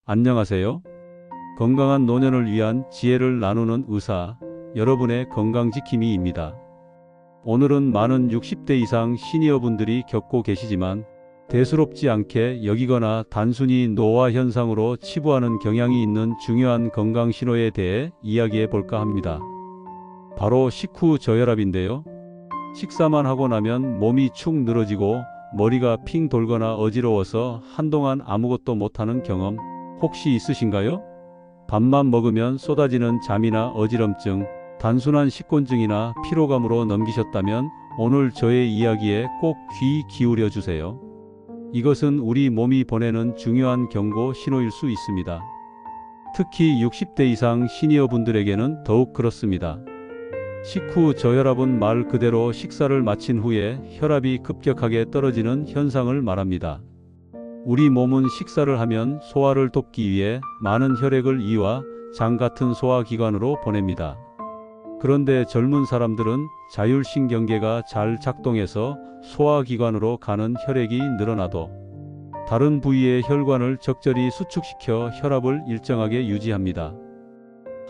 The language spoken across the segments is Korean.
안녕하세요. 건강한 노년을 위한 지혜를 나누는 의사, 여러분의 건강지킴이입니다. 오늘은 많은 60대 이상 시니어분들이 겪고 계시지만 대수롭지 않게 여기거나 단순히 노화 현상으로 치부하는 경향이 있는 중요한 건강 신호에 대해 이야기해 볼까 합니다. 바로 식후 저혈압인데요. 식사만 하고 나면 몸이 축 늘어지고 머리가 핑 돌거나 어지러워서 한동안 아무것도 못하는 경험 혹시 있으신가요? 밥만 먹으면 쏟아지는 잠이나 어지럼증, 단순한 식곤증이나 피로감으로 넘기셨다면 오늘 저의 이야기에 꼭 귀 기울여 주세요. 이것은 우리 몸이 보내는 중요한 경고 신호일 수 있습니다. 특히 60대 이상 시니어분들에게는 더욱 그렇습니다. 식후 저혈압은 말 그대로 식사를 마친 후에 혈압이 급격하게 떨어지는 현상을 말합니다. 우리 몸은 식사를 하면 소화를 돕기 위해 많은 혈액을 이와 장 같은 소화기관으로 보냅니다. 그런데 젊은 사람들은 자율신경계가 잘 작동해서 소화기관으로 가는 혈액이 늘어나도 다른 부위의 혈관을 적절히 수축시켜 혈압을 일정하게 유지합니다.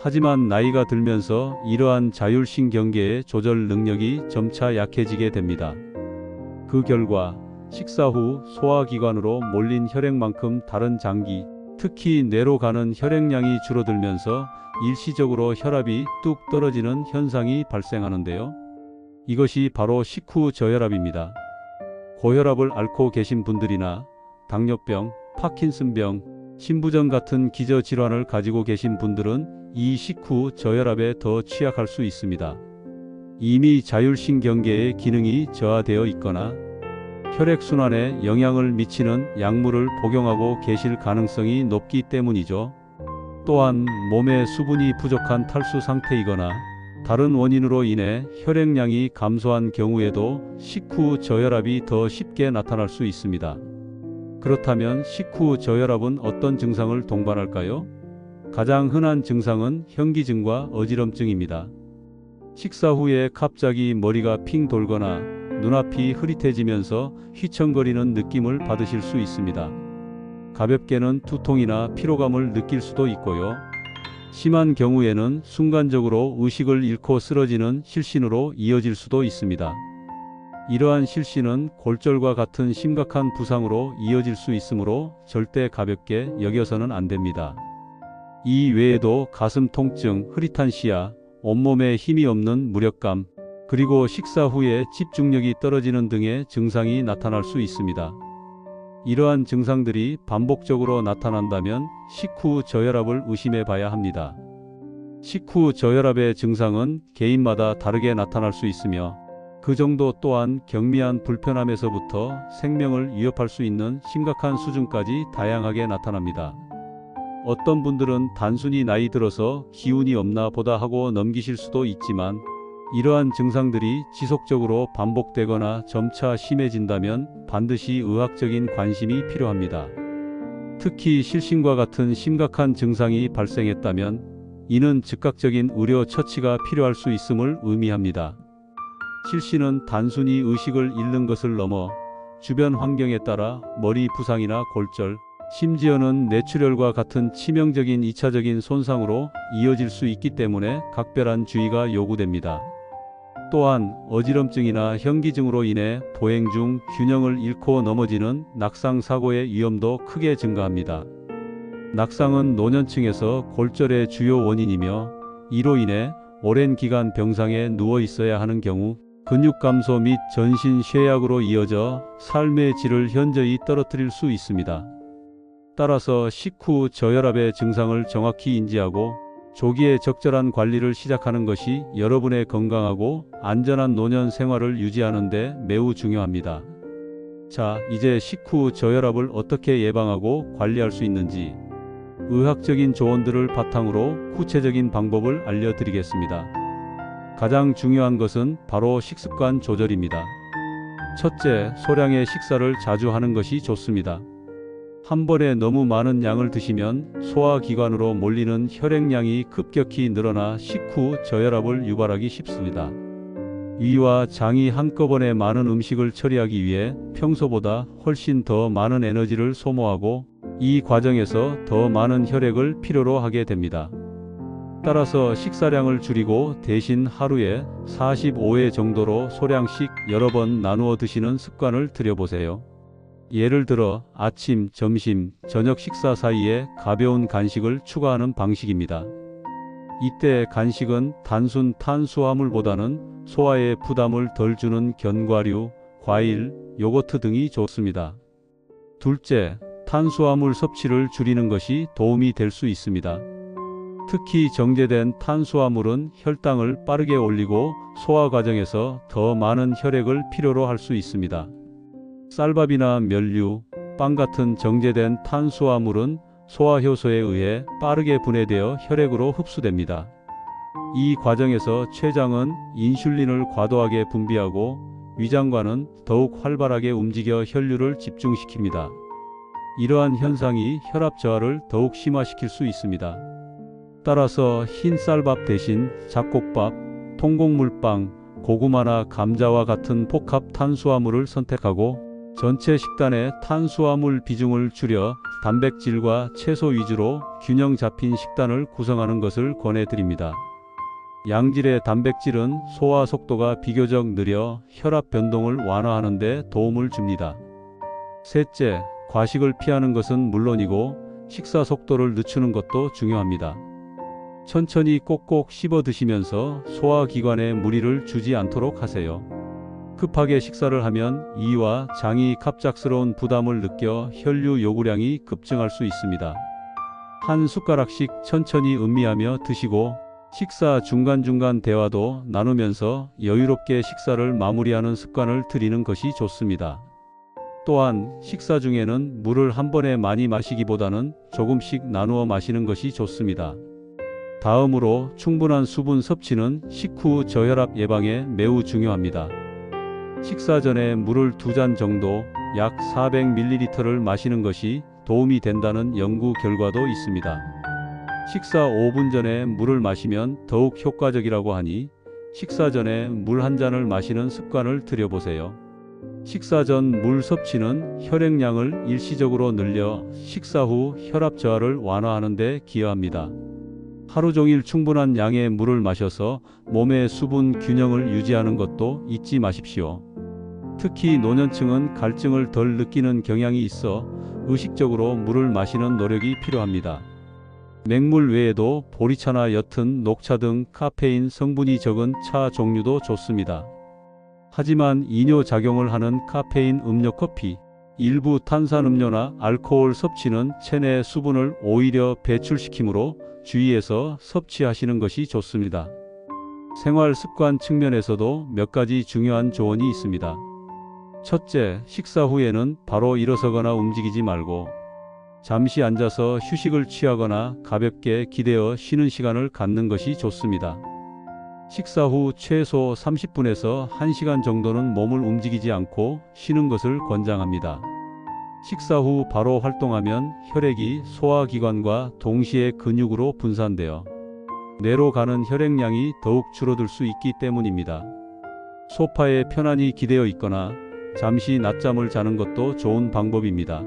하지만 나이가 들면서 이러한 자율신경계의 조절 능력이 점차 약해지게 됩니다. 그 결과 식사 후 소화기관으로 몰린 혈액만큼 다른 장기, 특히 뇌로 가는 혈액량이 줄어들면서 일시적으로 혈압이 뚝 떨어지는 현상이 발생하는데요. 이것이 바로 식후 저혈압입니다. 고혈압을 앓고 계신 분들이나 당뇨병, 파킨슨병, 심부전 같은 기저질환을 가지고 계신 분들은 이 식후 저혈압에 더 취약할 수 있습니다. 이미 자율신경계의 기능이 저하되어 있거나 혈액순환에 영향을 미치는 약물을 복용하고 계실 가능성이 높기 때문이죠. 또한 몸에 수분이 부족한 탈수 상태이거나 다른 원인으로 인해 혈액량이 감소한 경우에도 식후 저혈압이 더 쉽게 나타날 수 있습니다. 그렇다면 식후 저혈압은 어떤 증상을 동반할까요? 가장 흔한 증상은 현기증과 어지럼증입니다. 식사 후에 갑자기 머리가 핑 돌거나 눈앞이 흐릿해지면서 휘청거리는 느낌을 받으실 수 있습니다. 가볍게는 두통이나 피로감을 느낄 수도 있고요. 심한 경우에는 순간적으로 의식을 잃고 쓰러지는 실신으로 이어질 수도 있습니다. 이러한 실신은 골절과 같은 심각한 부상으로 이어질 수 있으므로 절대 가볍게 여겨서는 안 됩니다. 이 외에도 가슴 통증, 흐릿한 시야, 온몸에 힘이 없는 무력감, 그리고 식사 후에 집중력이 떨어지는 등의 증상이 나타날 수 있습니다. 이러한 증상들이 반복적으로 나타난다면 식후 저혈압을 의심해 봐야 합니다. 식후 저혈압의 증상은 개인마다 다르게 나타날 수 있으며 그 정도 또한 경미한 불편함에서부터 생명을 위협할 수 있는 심각한 수준까지 다양하게 나타납니다. 어떤 분들은 단순히 나이 들어서 기운이 없나 보다 하고 넘기실 수도 있지만 이러한 증상들이 지속적으로 반복되거나 점차 심해진다면 반드시 의학적인 관심이 필요합니다. 특히 실신과 같은 심각한 증상이 발생했다면 이는 즉각적인 의료 처치가 필요할 수 있음을 의미합니다. 실신은 단순히 의식을 잃는 것을 넘어 주변 환경에 따라 머리 부상이나 골절, 심지어는 뇌출혈과 같은 치명적인 2차적인 손상으로 이어질 수 있기 때문에 각별한 주의가 요구됩니다. 또한 어지럼증이나 현기증으로 인해 보행 중 균형을 잃고 넘어지는 낙상 사고의 위험도 크게 증가합니다. 낙상은 노년층에서 골절의 주요 원인이며 이로 인해 오랜 기간 병상에 누워 있어야 하는 경우 근육 감소 및 전신 쇠약으로 이어져 삶의 질을 현저히 떨어뜨릴 수 있습니다. 따라서 식후 저혈압의 증상을 정확히 인지하고 조기에 적절한 관리를 시작하는 것이 여러분의 건강하고 안전한 노년 생활을 유지하는 데 매우 중요합니다. 자, 이제 식후 저혈압을 어떻게 예방하고 관리할 수 있는지 의학적인 조언들을 바탕으로 구체적인 방법을 알려드리겠습니다. 가장 중요한 것은 바로 식습관 조절입니다. 첫째, 소량의 식사를 자주 하는 것이 좋습니다. 한 번에 너무 많은 양을 드시면 소화기관으로 몰리는 혈액량이 급격히 늘어나 식후 저혈압을 유발하기 쉽습니다. 위와 장이 한꺼번에 많은 음식을 처리하기 위해 평소보다 훨씬 더 많은 에너지를 소모하고 이 과정에서 더 많은 혈액을 필요로 하게 됩니다. 따라서 식사량을 줄이고 대신 하루에 45회 정도로 소량씩 여러 번 나누어 드시는 습관을 들여보세요. 예를 들어 아침, 점심, 저녁 식사 사이에 가벼운 간식을 추가하는 방식입니다. 이때 간식은 단순 탄수화물보다는 소화에 부담을 덜 주는 견과류, 과일, 요거트 등이 좋습니다. 둘째, 탄수화물 섭취를 줄이는 것이 도움이 될 수 있습니다. 특히 정제된 탄수화물은 혈당을 빠르게 올리고 소화 과정에서 더 많은 혈액을 필요로 할 수 있습니다. 쌀밥이나 면류, 빵 같은 정제된 탄수화물은 소화효소에 의해 빠르게 분해되어 혈액으로 흡수됩니다. 이 과정에서 췌장은 인슐린을 과도하게 분비하고 위장관은 더욱 활발하게 움직여 혈류를 집중시킵니다. 이러한 현상이 혈압 저하를 더욱 심화시킬 수 있습니다. 따라서 흰 쌀밥 대신 잡곡밥, 통곡물빵, 고구마나 감자와 같은 복합 탄수화물을 선택하고 전체 식단의 탄수화물 비중을 줄여 단백질과 채소 위주로 균형 잡힌 식단을 구성하는 것을 권해드립니다. 양질의 단백질은 소화 속도가 비교적 느려 혈압 변동을 완화하는 데 도움을 줍니다. 셋째, 과식을 피하는 것은 물론이고 식사 속도를 늦추는 것도 중요합니다. 천천히 꼭꼭 씹어 드시면서 소화기관에 무리를 주지 않도록 하세요. 급하게 식사를 하면 이와 장이 갑작스러운 부담을 느껴 혈류 요구량이 급증할 수 있습니다. 한 숟가락씩 천천히 음미하며 드시고 식사 중간중간 대화도 나누면서 여유롭게 식사를 마무리하는 습관을 들이는 것이 좋습니다. 또한 식사 중에는 물을 한 번에 많이 마시기보다는 조금씩 나누어 마시는 것이 좋습니다. 다음으로 충분한 수분 섭취는 식후 저혈압 예방에 매우 중요합니다. 식사 전에 물을 2잔 정도, 약 400ml를 마시는 것이 도움이 된다는 연구 결과도 있습니다. 식사 5분 전에 물을 마시면 더욱 효과적이라고 하니 식사 전에 물 한 잔을 마시는 습관을 들여보세요. 식사 전 물 섭취는 혈액량을 일시적으로 늘려 식사 후 혈압 저하를 완화하는 데 기여합니다. 하루 종일 충분한 양의 물을 마셔서 몸의 수분 균형을 유지하는 것도 잊지 마십시오. 특히 노년층은 갈증을 덜 느끼는 경향이 있어 의식적으로 물을 마시는 노력이 필요합니다. 맹물 외에도 보리차나 옅은 녹차 등 카페인 성분이 적은 차 종류도 좋습니다. 하지만 이뇨 작용을 하는 카페인 음료 커피, 일부 탄산음료나 알코올 섭취는 체내 수분을 오히려 배출시키므로 주의해서 섭취하시는 것이 좋습니다. 생활 습관 측면에서도 몇 가지 중요한 조언이 있습니다. 첫째, 식사 후에는 바로 일어서거나 움직이지 말고 잠시 앉아서 휴식을 취하거나 가볍게 기대어 쉬는 시간을 갖는 것이 좋습니다. 식사 후 최소 30분에서 1시간 정도는 몸을 움직이지 않고 쉬는 것을 권장합니다. 식사 후 바로 활동하면 혈액이 소화기관과 동시에 근육으로 분산되어 뇌로 가는 혈액량이 더욱 줄어들 수 있기 때문입니다. 소파에 편안히 기대어 있거나 잠시 낮잠을 자는 것도 좋은 방법입니다.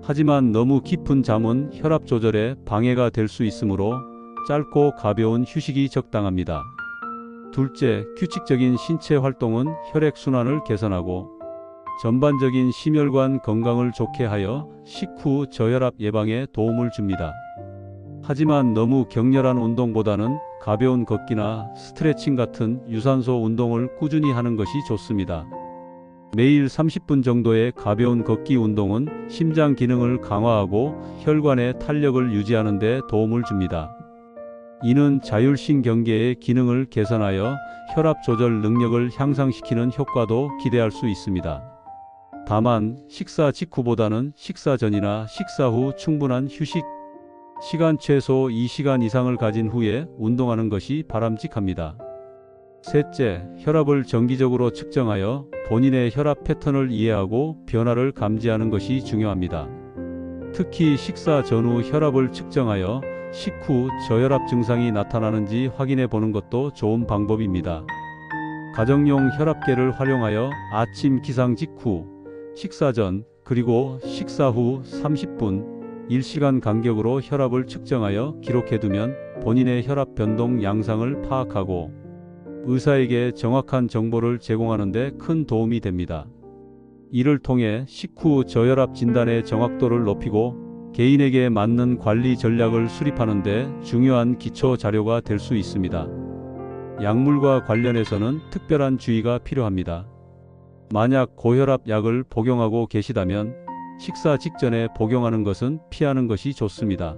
하지만 너무 깊은 잠은 혈압 조절에 방해가 될 수 있으므로 짧고 가벼운 휴식이 적당합니다. 둘째, 규칙적인 신체 활동은 혈액순환을 개선하고 전반적인 심혈관 건강을 좋게 하여 식후 저혈압 예방에 도움을 줍니다. 하지만 너무 격렬한 운동보다는 가벼운 걷기나 스트레칭 같은 유산소 운동을 꾸준히 하는 것이 좋습니다. 매일 30분 정도의 가벼운 걷기 운동은 심장 기능을 강화하고 혈관의 탄력을 유지하는 데 도움을 줍니다. 이는 자율신경계의 기능을 개선하여 혈압 조절 능력을 향상시키는 효과도 기대할 수 있습니다. 다만 식사 직후보다는 식사 전이나 식사 후 충분한 휴식 시간 최소 2시간 이상을 가진 후에 운동하는 것이 바람직합니다. 셋째, 혈압을 정기적으로 측정하여 본인의 혈압 패턴을 이해하고 변화를 감지하는 것이 중요합니다. 특히 식사 전후 혈압을 측정하여 식후 저혈압 증상이 나타나는지 확인해 보는 것도 좋은 방법입니다. 가정용 혈압계를 활용하여 아침 기상 직후, 식사 전, 그리고 식사 후 30분, 일시간 간격으로 혈압을 측정하여 기록해두면 본인의 혈압 변동 양상을 파악하고 의사에게 정확한 정보를 제공하는 데 큰 도움이 됩니다. 이를 통해 식후 저혈압 진단의 정확도를 높이고 개인에게 맞는 관리 전략을 수립하는 데 중요한 기초 자료가 될 수 있습니다. 약물과 관련해서는 특별한 주의가 필요합니다. 만약 고혈압 약을 복용하고 계시다면 식사 직전에 복용하는 것은 피하는 것이 좋습니다.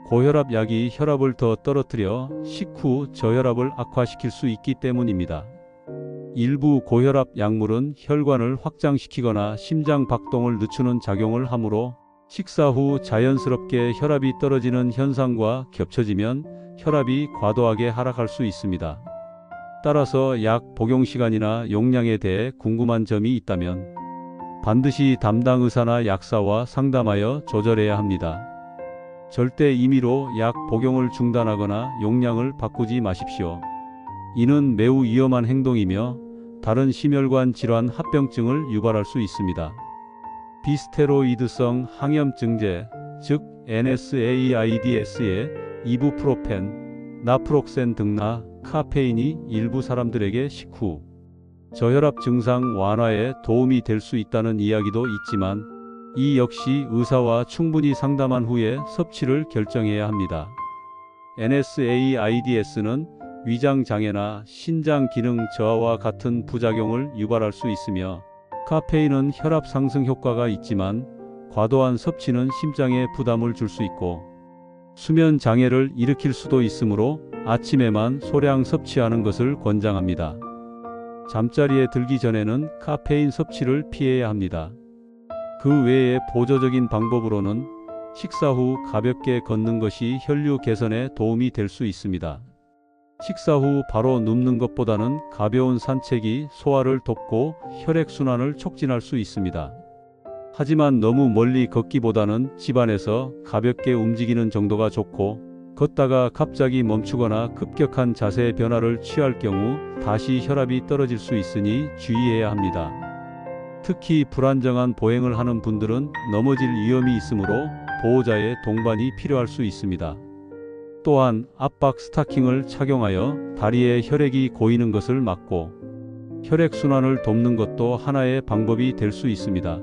고혈압 약이 혈압을 더 떨어뜨려 식후 저혈압을 악화시킬 수 있기 때문입니다. 일부 고혈압 약물은 혈관을 확장시키거나 심장 박동을 늦추는 작용을 하므로 식사 후 자연스럽게 혈압이 떨어지는 현상과 겹쳐지면 혈압이 과도하게 하락할 수 있습니다. 따라서 약 복용 시간이나 용량에 대해 궁금한 점이 있다면 반드시 담당 의사나 약사와 상담하여 조절해야 합니다. 절대 임의로 약 복용을 중단하거나 용량을 바꾸지 마십시오. 이는 매우 위험한 행동이며 다른 심혈관 질환 합병증을 유발할 수 있습니다. 비스테로이드성 항염증제, 즉 NSAIDS에 이부프로펜, 나프록센 등나 카페인이 일부 사람들에게 식후 저혈압 증상 완화에 도움이 될 수 있다는 이야기도 있지만 이 역시 의사와 충분히 상담한 후에 섭취를 결정해야 합니다. NSAIDS는 위장 장애나 신장 기능 저하와 같은 부작용을 유발할 수 있으며 카페인은 혈압 상승 효과가 있지만 과도한 섭취는 심장에 부담을 줄 수 있고 수면 장애를 일으킬 수도 있으므로 아침에만 소량 섭취하는 것을 권장합니다. 잠자리에 들기 전에는 카페인 섭취를 피해야 합니다. 그 외에 보조적인 방법으로는 식사 후 가볍게 걷는 것이 혈류 개선에 도움이 될 수 있습니다. 식사 후 바로 눕는 것보다는 가벼운 산책이 소화를 돕고 혈액순환을 촉진할 수 있습니다. 하지만 너무 멀리 걷기보다는 집안에서 가볍게 움직이는 정도가 좋고 걷다가 갑자기 멈추거나 급격한 자세 변화를 취할 경우 다시 혈압이 떨어질 수 있으니 주의해야 합니다. 특히 불안정한 보행을 하는 분들은 넘어질 위험이 있으므로 보호자의 동반이 필요할 수 있습니다. 또한 압박 스타킹을 착용하여 다리에 혈액이 고이는 것을 막고 혈액순환을 돕는 것도 하나의 방법이 될 수 있습니다.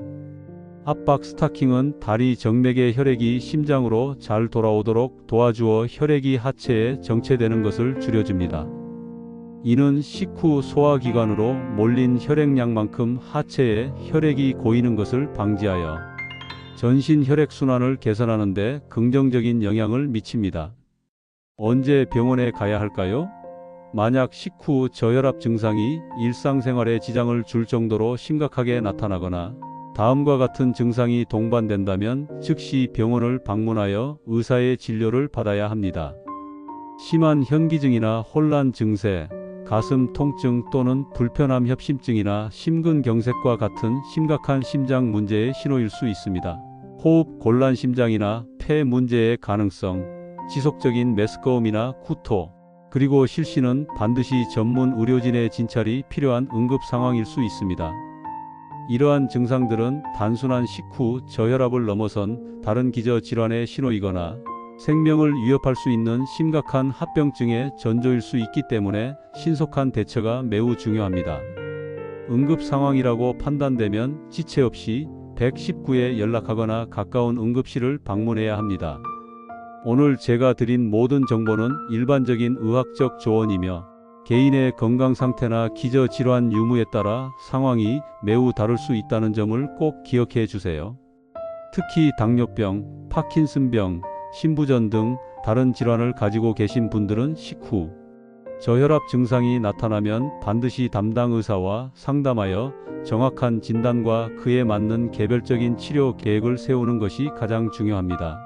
압박 스타킹은 다리 정맥의 혈액이 심장으로 잘 돌아오도록 도와주어 혈액이 하체에 정체되는 것을 줄여줍니다. 이는 식후 소화기관으로 몰린 혈액량만큼 하체에 혈액이 고이는 것을 방지하여 전신 혈액순환을 개선하는 데 긍정적인 영향을 미칩니다. 언제 병원에 가야 할까요? 만약 식후 저혈압 증상이 일상생활에 지장을 줄 정도로 심각하게 나타나거나 다음과 같은 증상이 동반된다면 즉시 병원을 방문하여 의사의 진료를 받아야 합니다. 심한 현기증이나 혼란 증세, 가슴 통증 또는 불편함 협심증이나 심근경색과 같은 심각한 심장 문제의 신호일 수 있습니다. 호흡 곤란 심장이나 폐 문제의 가능성, 지속적인 메스꺼움이나 구토, 그리고 실시는 반드시 전문 의료진의 진찰이 필요한 응급 상황일 수 있습니다. 이러한 증상들은 단순한 식후 저혈압을 넘어선 다른 기저질환의 신호이거나 생명을 위협할 수 있는 심각한 합병증의 전조일 수 있기 때문에 신속한 대처가 매우 중요합니다. 응급 상황이라고 판단되면 지체 없이 119에 연락하거나 가까운 응급실을 방문해야 합니다. 오늘 제가 드린 모든 정보는 일반적인 의학적 조언이며 개인의 건강 상태나 기저질환 유무에 따라 상황이 매우 다를 수 있다는 점을 꼭 기억해 주세요. 특히 당뇨병, 파킨슨병, 심부전 등 다른 질환을 가지고 계신 분들은 식후 저혈압 증상이 나타나면 반드시 담당 의사와 상담하여 정확한 진단과 그에 맞는 개별적인 치료 계획을 세우는 것이 가장 중요합니다.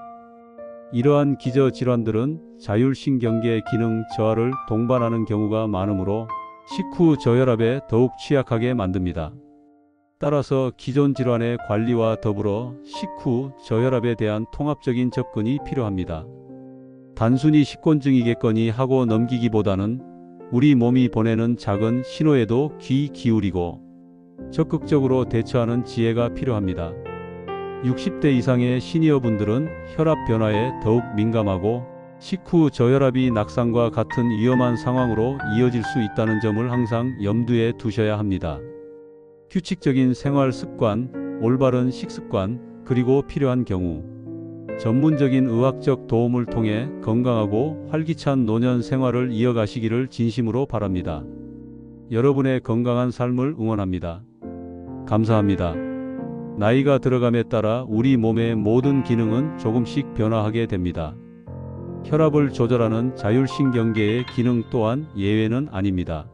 이러한 기저질환들은 자율신경계 기능 저하를 동반하는 경우가 많으므로 식후 저혈압에 더욱 취약하게 만듭니다. 따라서 기존 질환의 관리와 더불어 식후 저혈압에 대한 통합적인 접근이 필요합니다. 단순히 식곤증이겠거니 하고 넘기기보다는 우리 몸이 보내는 작은 신호에도 귀 기울이고 적극적으로 대처하는 지혜가 필요합니다. 60대 이상의 시니어분들은 혈압 변화에 더욱 민감하고 식후 저혈압이 낙상과 같은 위험한 상황으로 이어질 수 있다는 점을 항상 염두에 두셔야 합니다. 규칙적인 생활 습관, 올바른 식습관, 그리고 필요한 경우 전문적인 의학적 도움을 통해 건강하고 활기찬 노년 생활을 이어가시기를 진심으로 바랍니다. 여러분의 건강한 삶을 응원합니다. 감사합니다. 나이가 들어감에 따라 우리 몸의 모든 기능은 조금씩 변화하게 됩니다. 혈압을 조절하는 자율신경계의 기능 또한 예외는 아닙니다.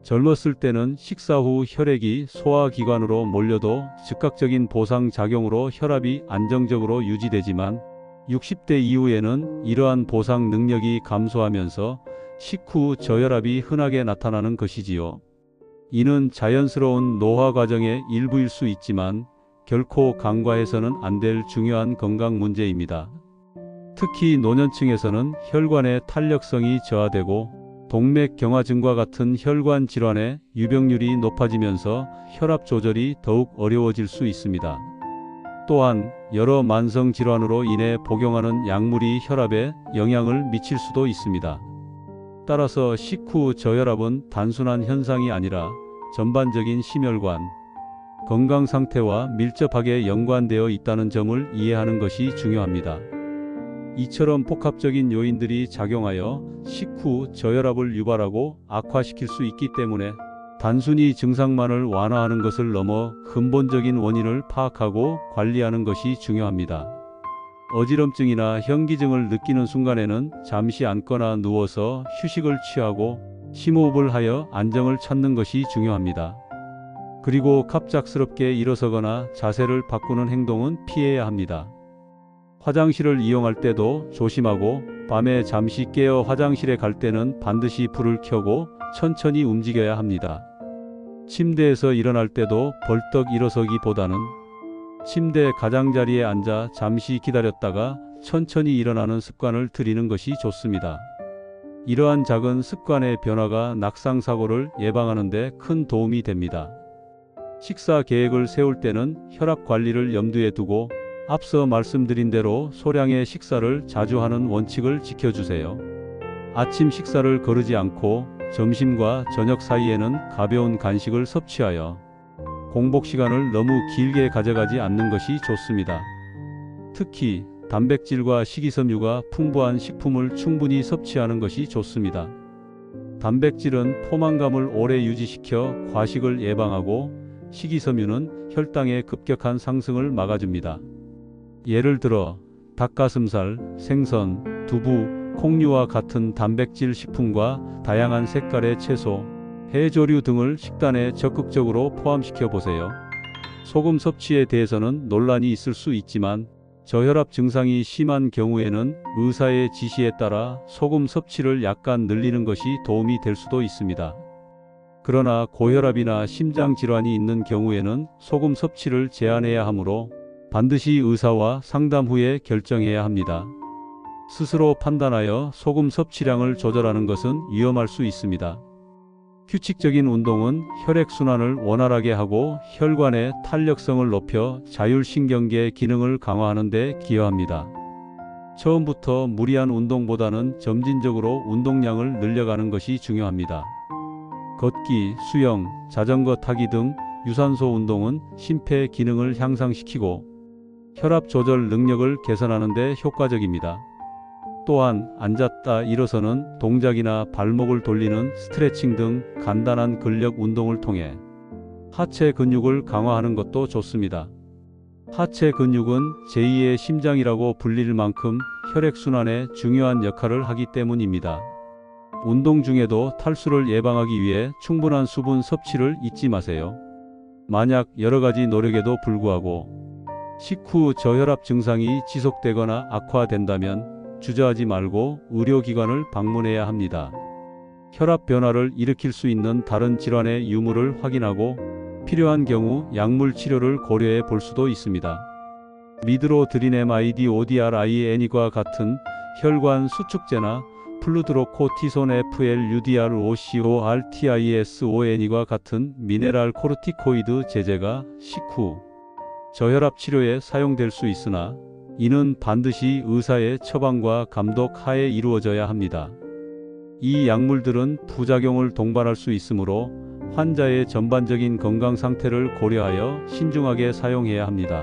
젊었을 때는 식사 후 혈액이 소화기관으로 몰려도 즉각적인 보상 작용으로 혈압이 안정적으로 유지되지만 60대 이후에는 이러한 보상 능력이 감소하면서 식후 저혈압이 흔하게 나타나는 것이지요. 이는 자연스러운 노화 과정의 일부일 수 있지만 결코 간과해서는 안 될 중요한 건강 문제입니다. 특히 노년층에서는 혈관의 탄력성이 저하되고 동맥경화증과 같은 혈관 질환의 유병률이 높아지면서 혈압 조절이 더욱 어려워질 수 있습니다. 또한 여러 만성 질환으로 인해 복용하는 약물이 혈압에 영향을 미칠 수도 있습니다. 따라서 식후 저혈압은 단순한 현상이 아니라 전반적인 심혈관 건강 상태와 밀접하게 연관되어 있다는 점을 이해하는 것이 중요합니다. 이처럼 복합적인 요인들이 작용하여 식후 저혈압을 유발하고 악화시킬 수 있기 때문에 단순히 증상만을 완화하는 것을 넘어 근본적인 원인을 파악하고 관리하는 것이 중요합니다. 어지럼증이나 현기증을 느끼는 순간에는 잠시 앉거나 누워서 휴식을 취하고 심호흡을 하여 안정을 찾는 것이 중요합니다. 그리고 갑작스럽게 일어서거나 자세를 바꾸는 행동은 피해야 합니다. 화장실을 이용할 때도 조심하고 밤에 잠시 깨어 화장실에 갈 때는 반드시 불을 켜고 천천히 움직여야 합니다. 침대에서 일어날 때도 벌떡 일어서기보다는 침대 가장자리에 앉아 잠시 기다렸다가 천천히 일어나는 습관을 들이는 것이 좋습니다. 이러한 작은 습관의 변화가 낙상사고를 예방하는 데 큰 도움이 됩니다. 식사 계획을 세울 때는 혈압 관리를 염두에 두고 앞서 말씀드린 대로 소량의 식사를 자주 하는 원칙을 지켜주세요. 아침 식사를 거르지 않고 점심과 저녁 사이에는 가벼운 간식을 섭취하여 공복 시간을 너무 길게 가져가지 않는 것이 좋습니다. 특히 단백질과 식이섬유가 풍부한 식품을 충분히 섭취하는 것이 좋습니다. 단백질은 포만감을 오래 유지시켜 과식을 예방하고 식이섬유는 혈당의 급격한 상승을 막아줍니다. 예를 들어 닭가슴살, 생선, 두부, 콩류와 같은 단백질 식품과 다양한 색깔의 채소, 해조류 등을 식단에 적극적으로 포함시켜 보세요. 소금 섭취에 대해서는 논란이 있을 수 있지만 저혈압 증상이 심한 경우에는 의사의 지시에 따라 소금 섭취를 약간 늘리는 것이 도움이 될 수도 있습니다. 그러나 고혈압이나 심장 질환이 있는 경우에는 소금 섭취를 제한해야 하므로 반드시 의사와 상담 후에 결정해야 합니다. 스스로 판단하여 소금 섭취량을 조절하는 것은 위험할 수 있습니다. 규칙적인 운동은 혈액순환을 원활하게 하고 혈관의 탄력성을 높여 자율신경계 기능을 강화하는 데 기여합니다. 처음부터 무리한 운동보다는 점진적으로 운동량을 늘려가는 것이 중요합니다. 걷기, 수영, 자전거 타기 등 유산소 운동은 심폐 기능을 향상시키고 혈압 조절 능력을 개선하는 데 효과적입니다. 또한 앉았다 일어서는 동작이나 발목을 돌리는 스트레칭 등 간단한 근력 운동을 통해 하체 근육을 강화하는 것도 좋습니다. 하체 근육은 제2의 심장이라고 불릴 만큼 혈액순환에 중요한 역할을 하기 때문입니다. 운동 중에도 탈수를 예방하기 위해 충분한 수분 섭취를 잊지 마세요. 만약 여러 가지 노력에도 불구하고 식후 저혈압 증상이 지속되거나 악화된다면 주저하지 말고 의료기관을 방문해야 합니다. 혈압 변화를 일으킬 수 있는 다른 질환의 유무를 확인하고 필요한 경우 약물 치료를 고려해 볼 수도 있습니다. 미드로드린 MIDODRIN과 같은 혈관 수축제나 플루드로코티손 FLUDROCORTISON과 같은 미네랄 코르티코이드 제제가 식후 저혈압 치료에 사용될 수 있으나 이는 반드시 의사의 처방과 감독 하에 이루어져야 합니다. 이 약물들은 부작용을 동반할 수 있으므로 환자의 전반적인 건강 상태를 고려하여 신중하게 사용해야 합니다.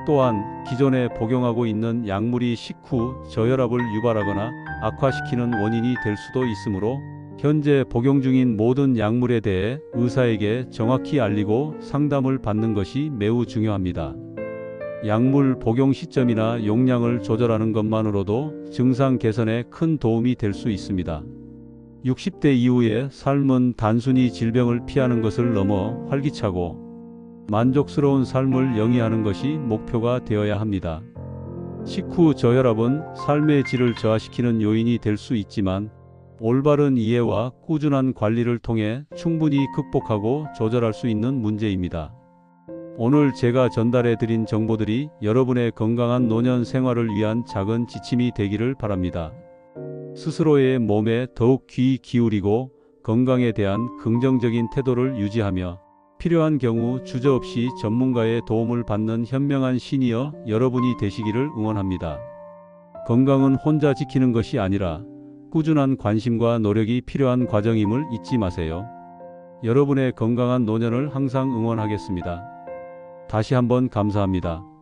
또한 기존에 복용하고 있는 약물이 식후 저혈압을 유발하거나 악화시키는 원인이 될 수도 있으므로 현재 복용 중인 모든 약물에 대해 의사에게 정확히 알리고 상담을 받는 것이 매우 중요합니다. 약물 복용 시점이나 용량을 조절하는 것만으로도 증상 개선에 큰 도움이 될 수 있습니다. 60대 이후의 삶은 단순히 질병을 피하는 것을 넘어 활기차고 만족스러운 삶을 영위하는 것이 목표가 되어야 합니다. 식후 저혈압은 삶의 질을 저하시키는 요인이 될 수 있지만 올바른 이해와 꾸준한 관리를 통해 충분히 극복하고 조절할 수 있는 문제입니다. 오늘 제가 전달해 드린 정보들이 여러분의 건강한 노년 생활을 위한 작은 지침이 되기를 바랍니다. 스스로의 몸에 더욱 귀 기울이고 건강에 대한 긍정적인 태도를 유지하며 필요한 경우 주저없이 전문가의 도움을 받는 현명한 시니어 여러분이 되시기를 응원합니다. 건강은 혼자 지키는 것이 아니라 꾸준한 관심과 노력이 필요한 과정임을 잊지 마세요. 여러분의 건강한 노년을 항상 응원하겠습니다. 다시 한번 감사합니다.